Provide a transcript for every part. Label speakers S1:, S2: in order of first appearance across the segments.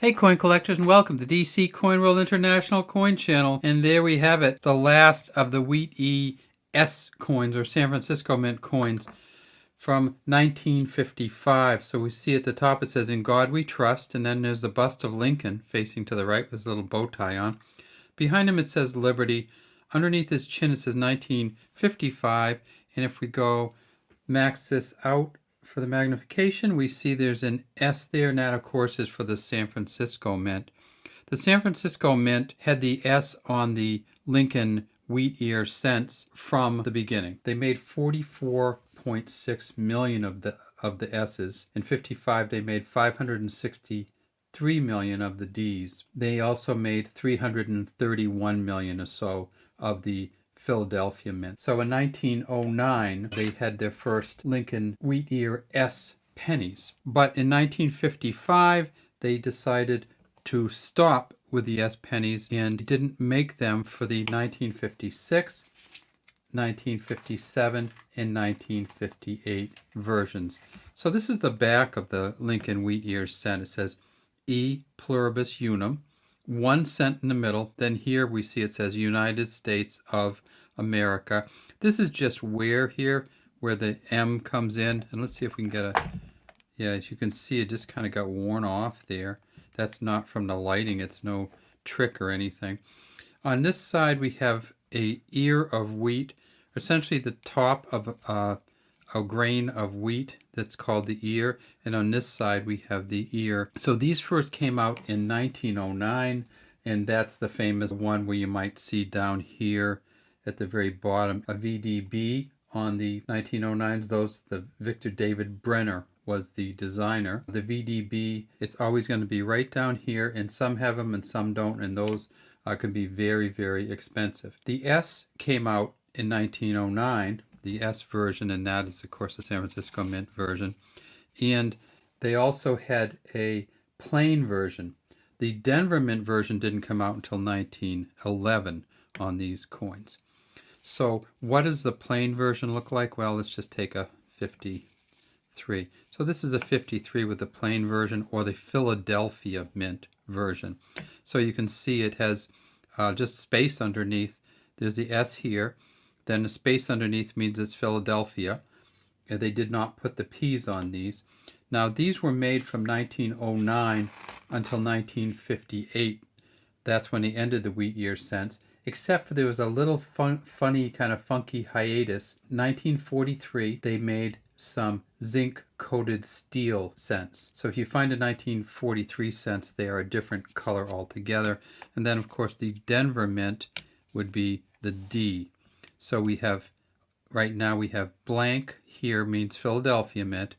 S1: Hey coin collectors, and welcome to DC Coin World International Coin Channel. And there we have it, the last of the Wheat ES coins, or San Francisco Mint coins, from 1955. So we see at the top it says, "In God We Trust," and then there's the bust of Lincoln facing to the right with his little bow tie on. Behind him it says Liberty. Underneath his chin it says 1955. And if we go max this out for the magnification, we see there's an S there, and that of course is for the San Francisco Mint. The San Francisco Mint had the S on the Lincoln wheat ear cents from the beginning. They made 44.6 million of the S's. In 55 they made 563 million of the D's. They also made 331 million or so of the Philadelphia Mint. So in 1909, they had their first Lincoln Wheat Ear S pennies. But in 1955, they decided to stop with the S pennies and didn't make them for the 1956, 1957, and 1958 versions. So this is the back of the Lincoln Wheat Ear cent. It says E pluribus unum, 1 cent in the middle. Then here we see it says United States of America. This is just where the M comes in. And let's see if we can get yeah, as you can see, it just kind of got worn off there. That's not from the lighting. It's no trick or anything. On this side, we have a ear of wheat, essentially the top of a grain of wheat that's called the ear, and on this side we have the ear. So these first came out in 1909, and that's the famous one where you might see down here at the very bottom a VDB on the 1909s. The Victor David Brenner was the designer. The VDB, it's always going to be right down here, and some have them and some don't, and those can be very, very expensive. The S came out in 1909, the S version, and that is of course the San Francisco Mint version. And they also had a plain version. The Denver Mint version didn't come out until 1911 on these coins. So what does the plain version look like? Well, let's just take a 53. So this is a 53 with the plain version, or the Philadelphia Mint version. So you can see it has just space underneath. There's the S here. Then the space underneath means it's Philadelphia. They did not put the P's on these. Now these were made from 1909 until 1958. That's when they ended the wheat ear cents, except for there was a little funny kind of funky hiatus. 1943, they made some zinc coated steel cents. So if you find a 1943 cents, they are a different color altogether. And then of course the Denver Mint would be the D. So we have, right now we have blank here means Philadelphia Mint,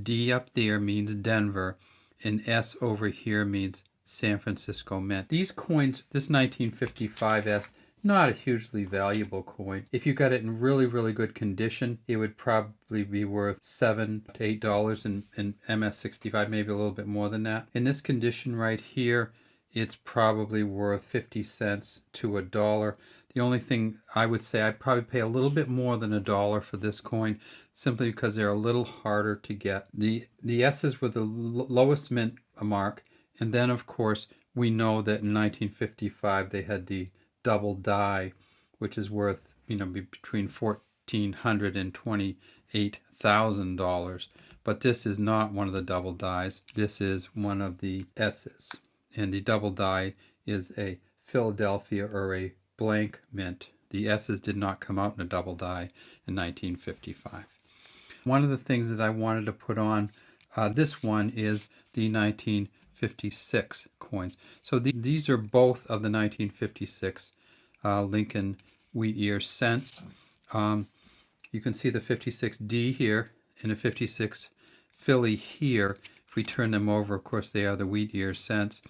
S1: D up there means Denver, and S over here means San Francisco Mint. These coins, this 1955 S, not a hugely valuable coin. If you got it in really, really good condition, it would probably be worth $7 to $8 in MS65, maybe a little bit more than that. In this condition right here, it's probably worth 50 cents to $1. The only thing I would say, I'd probably pay a little bit more than $1 for this coin, simply because they're a little harder to get. The S's were the lowest mint mark, and then of course we know that in 1955 they had the double die, which is worth between $1,400 and $28,000. But this is not one of the double dies. This is one of the S's, and the double die is a Philadelphia or a blank mint. The S's did not come out in a double die in 1955. One of the things that I wanted to put on this one is the 1956 coins. So these are both of the 1956 Lincoln Wheat Ear cents. You can see the 56D here and the 56 Philly here. If we turn them over, of course they are the Wheat Ear cents.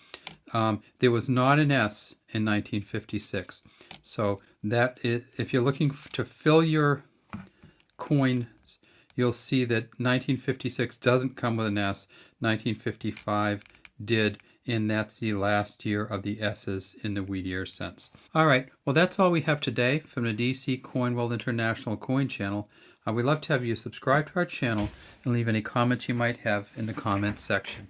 S1: There was not an S in 1956. So that is, if you're looking to fill your coin, you'll see that 1956 doesn't come with an S. 1955 did, and that's the last year of the S's in the wheat ear cents. All right, well that's all we have today from the DC Coin World International Coin Channel. We'd love to have you subscribe to our channel and leave any comments you might have in the comments section.